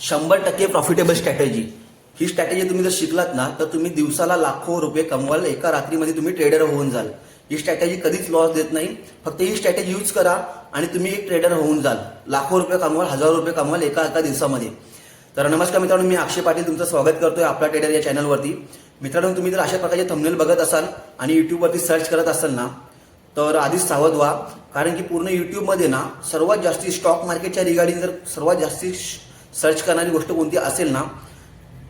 100% profitable strategy. ही strategy तुम्ही जर शिकलात ना तर तुम्ही दिवसाला लाखो रुपये कमवाल, एका रात्रीमध्ये तुम्ही ट्रेडर होऊन जाल। ही स्ट्रॅटेजी कधीच लॉस देत नाही। फक्त ही स्ट्रॅटेजी यूज करा आणि तुम्ही एक ट्रेडर होऊन जाल, लाखो रुपये कमवाल, हजारो रुपये कमवाल एका दिवसामध्ये। तर नमस्कार मित्रांनो, मी अक्षय पाटील तुमचं स्वागत करतोय आपला ट्रेडर या चॅनलवरती। मित्रांनो, तुम्ही जर अशा प्रकारचे थंबनेल बघत असाल आणि युट्यूबवरती सर्च करत असाल ना तर आधीच सावध व्हा, कारण की पूर्ण युट्यूबमध्ये ना सर्वात जास्ती स्टॉक मार्केटच्या रिगार्डिंग जर सर्वात जास्ती सर्च करणारी गोष्ट कोणती असेल ना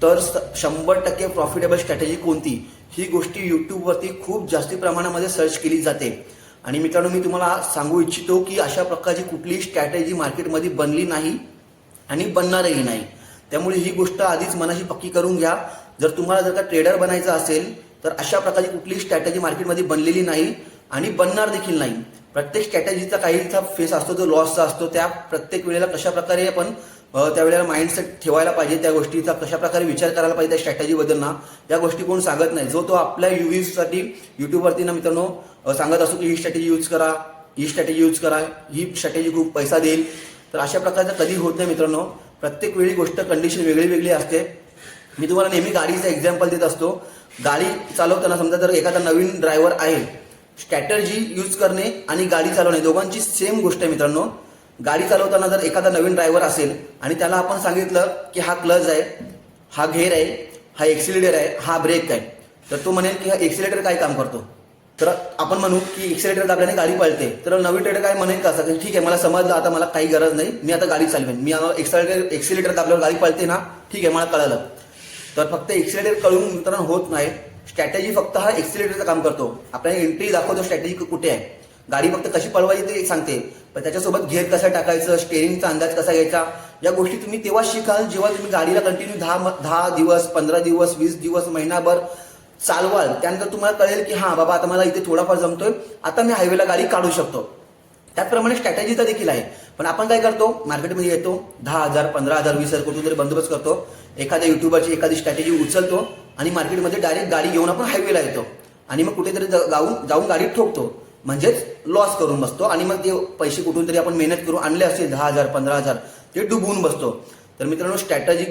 तर 100% प्रॉफिटेबल स्ट्रॅटेजी कोणती, ही गोष्टी युट्यूबवरती खूप जास्ती प्रमाणामध्ये सर्च केली जाते। आणि मित्रांनो, मी तुम्हाला सांगू इच्छितो की अशा प्रकारची कुठलीही स्ट्रॅटेजी मार्केटमध्ये बनली नाही आणि बनणारही नाही। त्यामुळे ही गोष्ट आधीच मनाशी पक्की करून घ्या। जर तुम्हाला जर का ट्रेडर बनायचं असेल तर अशा प्रकारची कुठलीही स्ट्रॅटेजी मार्केटमध्ये बनलेली नाही आणि बनणार देखील नाही। प्रत्येक स्ट्रॅटेजीचा काहीचा फेस असतो जो लॉसचा असतो, त्या प्रत्येक वेळेला कशा प्रकारे आपण त्यावेळेला माइंडसेट ठेवायला पाहिजे, त्या गोष्टीचा कशा प्रकारे विचार करायला पाहिजे त्या स्ट्रॅटेजीबद्दल ना, या गोष्टी कोण सांगत नाही। जो तो आपल्या यूजसाठी युट्यूबवरती ना मित्रांनो सांगत असतो की ही स्ट्रॅटेजी यूज करा, ही स्ट्रॅटेजी यूज करा, ही स्ट्रॅटेजी खूप पैसा देईल। तर अशा प्रकारचं कधी होत नाही मित्रांनो। प्रत्येक वेळी गोष्ट कंडिशन वेगळी वेगळी असते। मी तुम्हाला नेहमी गाडीचं एक्झाम्पल देत असतो। गाडी चालवताना समजा जर एखादा नवीन ड्रायव्हर आहे, स्ट्रॅटेजी यूज करणे आणि गाडी चालवणे दोघांची सेम गोष्ट आहे मित्रांनो। गाडी चालवताना जर एखादा नवीन ड्रायव्हर असेल आणि त्याला आपण सांगितलं की हा क्लच आहे, हा घेर आहे, हा एक्सिलेटर आहे, हा ब्रेक आहे, तर तो म्हणेल की हा एक्सिलेटर काय काम करतो। तर आपण म्हणू की एक्सिलेटर दाबल्याने गाडी पळते, तर नवीन ट्रेडर काय म्हणेल का, ठीक आहे मला समजलं, आता मला काही गरज नाही, मी आता गाडी चालवेन, मी एक्सिलेटर दाबल्यावर गाडी पळते ना, ठीक आहे मला कळलं। तर फक्त एक्सिलेटर कळून मित्रांनो होत नाही। स्ट्रॅटेजी फक्त हा एक्सिलेटरचं काम करतो, आपल्याला एंट्री दाखवतो स्ट्रॅटेजी कुठे आहे, गाडी फक्त कशी पळवायची ते सांगते, पण त्याच्यासोबत घेर कसा टाकायचं, स्टेअरिंगचा अंदाज कसा घ्यायचा, या गोष्टी तुम्ही तेव्हा शिकाल जेव्हा तुम्ही गाडीला कंटिन्यू 10 दिवस, 15 दिवस, 20 दिवस, महिनाभर चालवाल। त्यानंतर तुम्हाला कळेल की हा बाबा आता मला इथे थोडाफार जमतोय, आता मी हायवेला गाडी काढू शकतो। त्याचप्रमाणे स्ट्रॅटेजीचा देखील आहे। पण आपण काय करतो, मार्केटमध्ये येतो, 10,000, 15,000, 20,000 कुठून तरी बंदोबस्त करतो, एखाद्या युट्यूबरची एखादी स्ट्रॅटेजी उचलतो आणि मार्केटमध्ये डायरेक्ट गाडी घेऊन आपण हायवेला येतो आणि मग कुठेतरी जाऊन गाडी ठोकतो, म्हणजेच लॉस करून बसतो। आणि मग ते पैसे कुठून तरी आपण मेहनत करून आणले असतील 10,000, 15,000, ते डुबवून बसतो। तर मित्रांनो, स्ट्रॅटेजी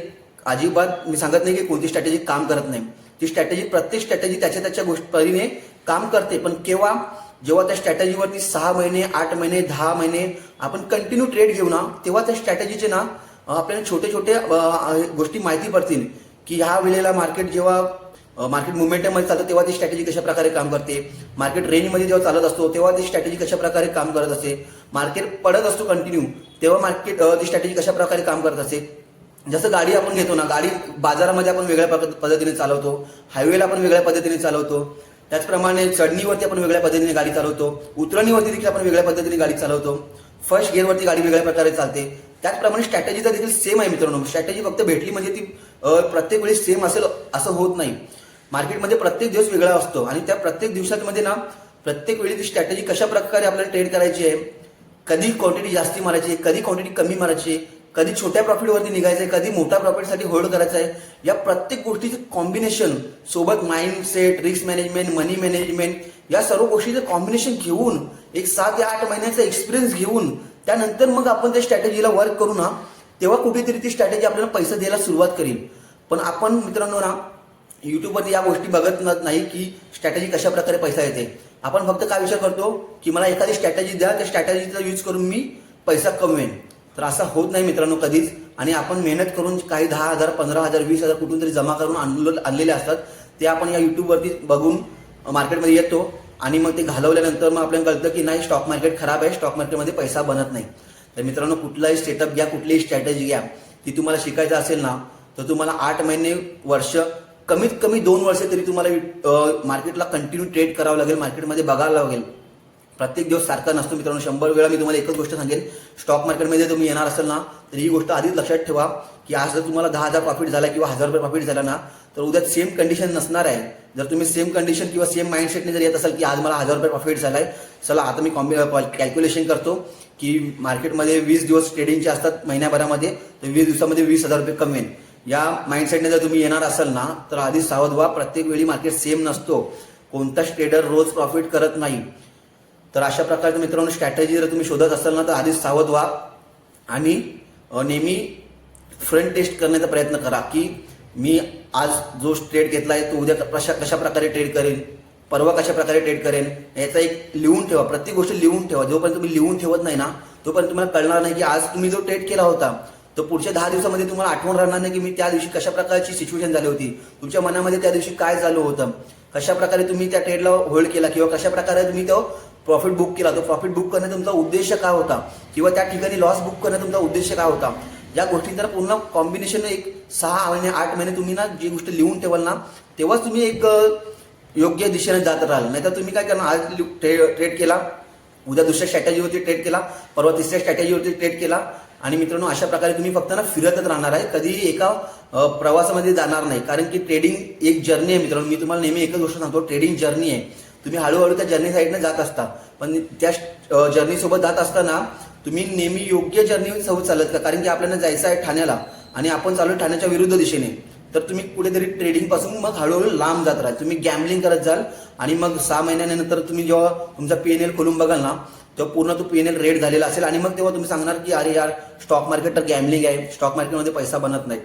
अजिबात मी सांगत नाही की कोणती स्ट्रॅटेजी काम करत नाही, ती स्ट्रॅटेजी प्रत्येक स्ट्रॅटेजी त्याच्या गोष्टीने काम करते। पण केव्हा, जेव्हा त्या स्ट्रॅटेजीवरती 6 महिने, 8 महिने, 10 महिने आपण कंटिन्यू ट्रेड घेऊ ना, तेव्हा त्या स्ट्रॅटेजीचे ना आपल्याला छोटे छोटे गोष्टी माहिती पडतील की ह्या वेळेला मार्केट जेव्हा मार्केट मुवमेंटमध्ये चालतं तेव्हा ती स्ट्रॅटेजी कशा प्रकारे काम करते, मार्केट रेंजमध्ये जेव्हा चालत असतो तेव्हा ती स्ट्रॅटेजी कशा प्रकारे काम करत असते, मार्केट पडत असतो कंटिन्यू तेव्हा मार्केट ती स्ट्रॅटेजी कशा प्रकारे काम करत असते। जसं गाडी आपण घेतो ना, गाडी बाजारामध्ये आपण वेगळ्या पद्धतीने चालवतो, हायवेला आपण वेगळ्या पद्धतीने चालवतो, त्याचप्रमाणे चढणीवरती आपण वेगळ्या पद्धतीने गाडी चालवतो, उतरणीवरती देखील आपण वेगळ्या पद्धतीने गाडी चालवतो, फर्स्ट गिअरवरती गाडी वेगळ्या प्रकारे चालते। त्याचप्रमाणे स्ट्रॅटेजीचा देखील सेम आहे मित्रांनो। स्ट्रॅटेजी फक्त भेटली म्हणजे ती प्रत्येक वेळी सेम असेल असं होत नाही। मार्केटमध्ये प्रत्येक दिवस वेगळा असतो आणि त्या प्रत्येक दिवसामध्ये ना प्रत्येक वेळी ती स्ट्रॅटेजी कशा प्रकारे आपल्याला ट्रेड करायची आहे, कधी क्वांटिटी जास्ती मारायची, कधी क्वांटिटी कमी मारायची, कधी छोट्या प्रॉफिटवरती निघायचं आहे, कधी मोठ्या प्रॉफिटसाठी होल्ड करायचं आहे, या प्रत्येक गोष्टीचं कॉम्बिनेशन सोबत माइंडसेट, रिस्क मॅनेजमेंट, मनी मॅनेजमेंट, या सर्व गोष्टीचं कॉम्बिनेशन घेऊन एक 7 ते 8 महिन्याचा एक्सपिरियन्स घेऊन त्यानंतर मग आपण त्या स्ट्रॅटेजीला वर्क करू ना, तेव्हा कुठेतरी ती स्ट्रॅटेजी आपल्याला पैसा द्यायला सुरुवात करेल। पण आपण मित्रांनो ना युट्यूबवरती या गोष्टी बघत नाही की स्ट्रॅटेजी कशा प्रकारे पैसा येते। आपण फक्त काय विचार करतो की मला एखादी स्ट्रॅटेजी द्या, त्या स्ट्रॅटेजीचा यूज करून मी पैसा कमवेन। तर असं होत नाही मित्रांनो कधीच। आणि आपण मेहनत करून काही 10,000, 15,000, 20,000 कुठून तरी जमा करून आणलेले असतात, ते आपण या युट्यूबवरती बघून मार्केटमध्ये येतो आणि मग ते घालवल्यानंतर मग आपल्याला कळतं की नाही, स्टॉक मार्केट खराब आहे, स्टॉक मार्केटमध्ये पैसा बनत नाही। तर मित्रांनो, कुठलाही सेटअप घ्या, कुठलीही स्ट्रॅटेजी घ्या, ती तुम्हाला शिकायचं असेल ना तर तुम्हाला 8 महिने, वर्ष, कमीत कमी 2 वर्ष तरी तुम्हाला मार्केटला कंटिन्यू ट्रेड करावं लागेल, मार्केटमध्ये बघायला लागेल। प्रत्येक दिवस सारखा नसतो मित्रांनो। 100 वेळा मी तुम्हाला एकच गोष्ट सांगेन, स्टॉक मार्केटमध्ये तुम्ही येणार असाल ना तर ही गोष्ट आधीच लक्षात ठेवा की आज जर तुम्हाला 10,000 प्रॉफिट झाला किंवा 1,000 रुपये प्रॉफिट झाला ना तर उद्या सेम कंडिशन नसणार आहे। जर तुम्ही सेम कंडिशन किंवा सेम माइंडसेटने जर येत असाल की आज मला 1,000 रुपये प्रॉफिट झालाय, चला आता मी कॅल्क्युलेशन करतो की मार्केटमध्ये 20 दिवस ट्रेडिंगचे असतात महिन्याभरामध्ये, तर 20 दिवसामध्ये 20,000 रुपये कमवेन, या माइंडसेटने जर तुम्ही येणार असाल ना तर आधीच सावध व्हा। प्रत्येक वेळी मार्केट सेम नसतो, कोणताच ट्रेडर रोज प्रॉफिट करत नाही। तर अशा प्रकारचं मित्रांनो स्ट्रॅटेजी जर तुम्ही शोधत असाल ना तर आधीच सावध व्हा आणि नेहमी फ्रंट टेस्ट करण्याचा प्रयत्न करा की मी आज जो ट्रेड घेतलाय तो उद्या कशा प्रकारे ट्रेड करेन, परवा कशा प्रकारे ट्रेड करेन, याचा एक लिहून ठेवा. प्रत्येक गोष्ट लिहून ठेवा. जोपर्यंत तुम्ही लिहून ठेवत नाही ना तोपर्यंत तुम्हाला कळणार नाही की आज तुम्ही जो ट्रेड केला होता तर पुढच्या 10 दिवसामध्ये तुम्हाला आठवण राहणार नाही की मी त्या दिवशी कशा प्रकारची सिच्युएशन झाली होती, तुमच्या मनामध्ये त्या दिवशी काय झालं होतं, कशा प्रकारे तुम्ही त्या ट्रेडला होल्ड केला किंवा कशा प्रकारे तुम्ही तो प्रॉफिट बुक केला. तो प्रॉफिट बुक करण्याचा तुमचा उद्देश काय होता किंवा त्या ठिकाणी लॉस बुक करण्याचा तुमचा उद्देश काय होता. या गोष्टींचा पूर्ण कॉम्बिनेशन एक 6 महिने 8 महिने तुम्ही ना जी गोष्ट लिहून ठेवाल ना तेव्हाच तुम्ही एक योग्य दिशेने जात राहाल. नाहीतर तुम्ही काय करणार, आज ट्रेड केला, उद्या दुसऱ्या स्ट्रॅटेजीवरती ट्रेड केला, परवा तिसऱ्या स्ट्रॅटेजीवरती ट्रेड केला आणि मित्रांनो अशा प्रकारे तुम्ही फक्त ना फिरतच राहणार आहे, कधीही एका प्रवासामध्ये जाणार नाही. कारण की ट्रेडिंग एक जर्नी आहे मित्रांनो. मी तुम्हाला नेहमी एकच गोष्ट सांगतो, ट्रेडिंग जर्नी आहे. तुम्ही हळूहळू त्या जर्नी साईडने जात असता, पण त्या जर्नी सोबत जात असताना तुम्ही नेहमी योग्य जर्नी सोबत चालत का. कारण की आपल्याला जायचं आहे ठाण्याला आणि आपण चालू ठाण्याच्या विरुद्ध दिशेने, तर तुम्ही कुठेतरी ट्रेडिंग पासून मग हळूहळू लांब जात राहाल. तुम्ही गॅम्बलिंग करत जाल आणि मग 6 महिन्यानंतर तुम्ही जेव्हा तुमचा PNL खोलून बघाल ना तेव्हा पूर्ण तो PNL रेड झालेला असेल आणि मग तेव्हा तुम्ही सांगणार की अरे यार स्टॉक मार्केट तर गॅम्बलिंग आहे, स्टॉक मार्केटमध्ये पैसा बनत नाही.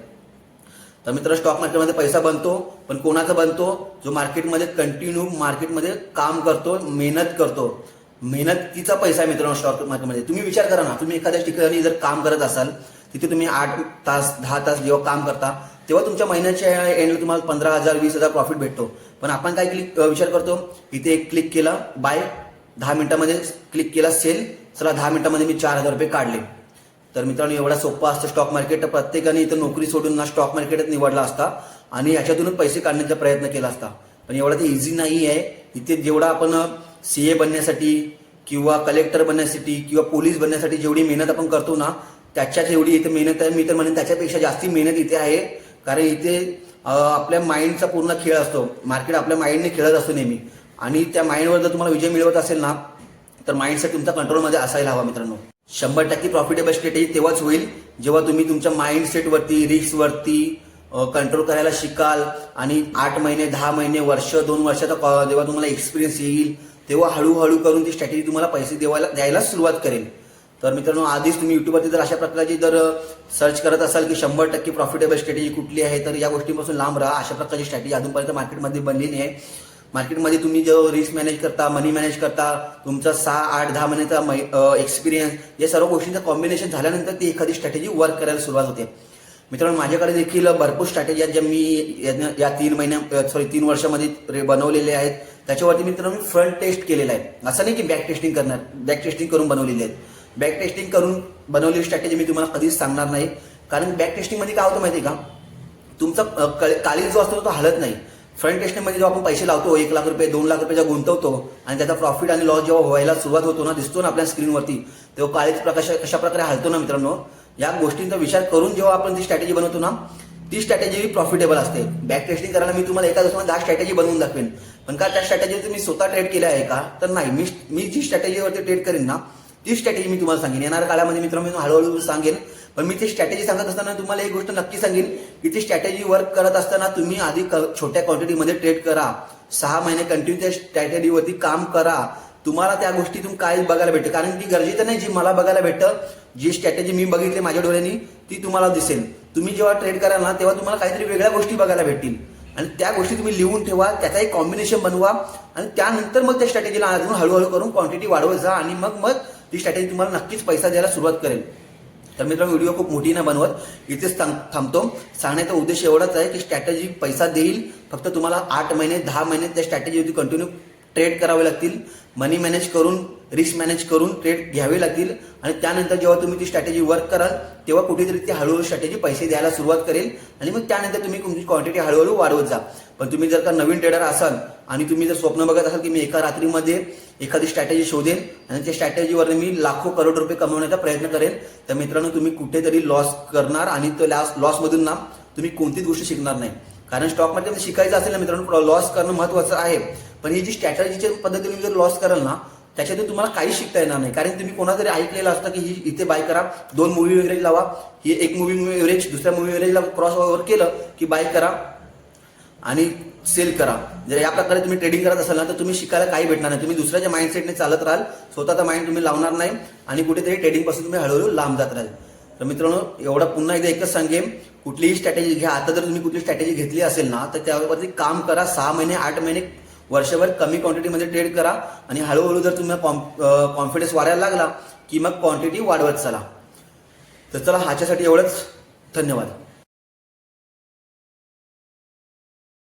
तर मित्र, स्टॉक मार्केटमध्ये पैसा बनतो, पण कोणाचा बनतो, जो मार्केटमध्ये कंटिन्यू मार्केटमध्ये काम करतो, मेहनत करतो. मेहनतीचा पैसा आहे मित्रांनो स्टॉक मार्केटमध्ये. तुम्ही विचार करा ना, तुम्ही एखाद्या ठिकाणी जर काम करत असाल तिथे तुम्ही 8 तास 10 तास जेव्हा काम करता तेव्हा तुमच्या महिन्याच्या एंडला तुम्हाला 15,000 20,000 प्रॉफिट भेटतो. पण आपण काय विचार करतो, इथे एक क्लिक केला बाय, 10 मिनिटांमध्ये क्लिक केला सेल, चला 10 मिनिटांमध्ये मी 4,000 रुपये काढले. तर मित्रांनो एवढा सोपा असतं स्टॉक मार्केट. तर प्रत्येकाने इथं नोकरी सोडून ना स्टॉक मार्केटच निवडला असता आणि ह्याच्यातूनच पैसे काढण्याचा प्रयत्न केला असता. पण एवढा ते इझी नाही आहे. इथे जेवढा आपण CA बनण्यासाठी किंवा कलेक्टर बनण्यासाठी किंवा पोलीस बनण्यासाठी जेवढी मेहनत आपण करतो ना त्याच्यात एवढी इथे मेहनत आहे. मी तर म्हणेन त्याच्यापेक्षा जास्ती मेहनत इथे आहे. कारण इथे आपल्या माइंडचा पूर्ण खेळ असतो. मार्केट आपल्या माइंडने खेळत असतो नेहमी आणि त्या माइंडवर जर तुम्हाला विजय मिळवत असेल ना तर माइंडसेट तुमचा कंट्रोलमध्ये असायला हवा मित्रांनो. 100% प्रॉफिटेबल स्ट्रॅटेजी तेव्हाच होईल जेव्हा तुम्ही तुमच्या माइंडसेटवरती रिस्कवरती कंट्रोल करायला शिकाल आणि 8 महिने 10 महिने वर्ष 2 वर्षाचा जेव्हा तुम्हाला एक्सपिरियन्स येईल तेव्हा हळूहळू करून ती स्ट्रॅटेजी तुम्हाला पैसे द्यायला सुरुवात करेल. तर मित्रांनो आधीच तुम्ही युट्यूबवरती जर अशा प्रकारची जर सर्च करत असाल की 100% प्रॉफिटेबल स्ट्रॅटेजी कुठली आहे तर या गोष्टीपासून लांब राहा. अशा प्रकारची स्ट्रॅटेजी अजूनपर्यंत मार्केटमध्ये बनलेली आहे. मार्केटमध्ये तुम्ही जो रिस्क मॅनेज करता, मनी मॅनेज करता, तुमचा 6, 8, 10 महिन्याचा एक्सपिरियन्स, या सर्व गोष्टींचं कॉम्बिनेशन झाल्यानंतर ती एखादी स्ट्रॅटेजी वर्क करायला सुरुवात होते. मित्रांनो माझ्याकडे देखील भरपूर स्ट्रॅटेजी आहेत ज्या मी या 3 वर्षामध्ये बनवलेले आहेत. त्याच्यावरती मित्रांनो मी फ्रंट टेस्ट केलेला आहे. असं नाही की बॅक टेस्टिंग करून बनवलेली आहेत. बॅक टेस्टिंग करून बनवलेली स्ट्रॅटेजी मी तुम्हाला कधीच सांगणार नाही. कारण बॅक टेस्टिंगमध्ये काय होतं माहिती आहे का, तुमचा कालीज जो असतो तो हलत नाही. फ्रंट टेस्टिंगमध्ये जेव्हा आपण पैसे लावतो 1 लाख रुपये 2 लाख रुपये जेव्हा गुंतवतो आणि त्याचा प्रॉफिट आणि लॉस जेव्हा व्हायला सुरुवात होतो ना, दिसतो ना आपल्या स्क्रीनवरती, तेव्हा काळीज प्रकाश कशा प्रकारे हलतो ना मित्रांनो, या गोष्टींचा विचार करून जेव्हा आपण ती स्ट्रॅटेजी बनवतो ना ती स्ट्रॅटेजी प्रॉफिटेबल असते. बॅक टेस्टिंग करायला मी तुम्हाला एका दिवसामध्ये 10 स्ट्रॅटेजी बनवून दाखवेन, पण का त्या स्ट्रॅटेजी तुम्ही स्वतः ट्रेड केल्या आहे का तर नाही. मी जी स्ट्रॅटेजीवरती ट्रेड करेन ना ती स्ट्रॅटेजी मी तुम्हाला सांगेन. येणाऱ्या काळामध्ये मित्रांनो मी हळूहळू सांगेन. पण मी ती स्ट्रॅटेजी सांगत असताना तुम्हाला एक गोष्ट नक्की सांगेन की ती स्ट्रॅटेजी वर्क करत असताना तुम्ही आधी छोट्या क्वांटिटीमध्ये ट्रेड करा. 6 महिने कंटिन्यू त्या स्ट्रॅटेजीवरती काम करा. तुम्हाला त्या गोष्टीतून काय बघायला भेटतं. कारण की गरजेचं नाही जी मला बघायला भेटतं, जी स्ट्रॅटेजी मी बघितली माझ्या डोळ्यांनी ती तुम्हाला दिसेल. तुम्ही जेव्हा ट्रेड कराल ना तेव्हा तुम्हाला काहीतरी वेगळ्या गोष्टी बघायला भेटतील आणि त्या गोष्टी तुम्ही लिहून ठेवा, त्याचा एक कॉम्बिनेशन बनवा आणि त्यानंतर मग त्या स्ट्रॅटेजीला अजून हळूहळू करून क्वांटिटी वाढवत जा आणि मग ती स्ट्रॅटेजी तुम्हाला नक्कीच पैसा द्यायला सुरुवात करेल. तर मित्रांनो व्हिडिओ खूप मोठी न बनवत इथेच थांबतो. सांगण्याचा उद्देश एवढाच आहे की स्ट्रॅटेजी पैसा देईल, फक्त तुम्हाला 8 महिने 10 महिने त्या स्ट्रॅटेजीवरती कंटिन्यू ट्रेड करावे लागतील. मनी मॅनेज करून रिस्क मॅनेज करून ट्रेड घ्यावे लागतील आणि त्यानंतर जेव्हा तुम्ही ती स्ट्रॅटेजी वर्क कराल तेव्हा कुठेतरी ती हळूहळू स्ट्रॅटेजी पैसे द्यायला सुरुवात करेल आणि मग त्यानंतर तुम्ही तुमची क्वांटिटी हळूहळू वाढवत जा. पण तुम्ही जर का नवीन ट्रेडर असाल आणि तुम्ही जर स्वप्न बघत असाल की मी एका रात्रीमध्ये एखादी स्ट्रॅटेजी शोधेन आणि त्या स्ट्रॅटेजीवर मी लाखो करोड रुपये कमवण्याचा प्रयत्न करेन, तर मित्रांनो तुम्ही कुठेतरी लॉस करणार आणि तो लॉसमधून ना तुम्ही कोणतीच गोष्ट शिकणार नाही. कारण स्टॉक मार्केटमध्ये शिकायचं असेल ना मित्रांनो लॉस करणं महत्त्वाचं आहे, पण ही जी स्ट्रॅटेजीच्या पद्धतीने जर लॉस कराल ना त्याच्यातून तुम्हाला काहीच शिकता येणार नाही. कारण तुम्ही कोणातरी ऐकलेलं असतं की ही इथे बाय करा, 2 मूव्ही एव्हरेज लावा, ही एक मूव्ही एव्हरेज दुसऱ्या मूव्ही एव्हरेजला क्रॉस ओव्हर केलं की बाय करा आणि सेल करा. जर या प्रकारे तुम्ही ट्रेडिंग करत असाल ना तर तुम्ही शिकायला काही भेटणार नाही. तुम्ही दुसऱ्याच्या माइंडसेटने चालत राहाल, स्वतःचा माइंड तुम्ही लावणार नाही आणि कुठेतरी ट्रेडिंग पासून तुम्ही हळूहळू लांब जात राहाल. तर मित्रांनो एवढा पुन्हा एकदा एकच सांगेन, कुठलीही स्ट्रॅटेजी घ्या. आता जर तुम्ही कुठली स्ट्रॅटेजी घेतली असेल ना तर त्यावरती काम करा. 6 महिने 8 महिने वर्षभर कमी क्वांटिटीमध्ये ट्रेड करा आणि हळूहळू जर तुम्हाला कॉन्फिडन्स वाढायला लागला की मग क्वांटिटी वाढवत चला. तर चला ह्याच्यासाठी एवढंच. धन्यवाद.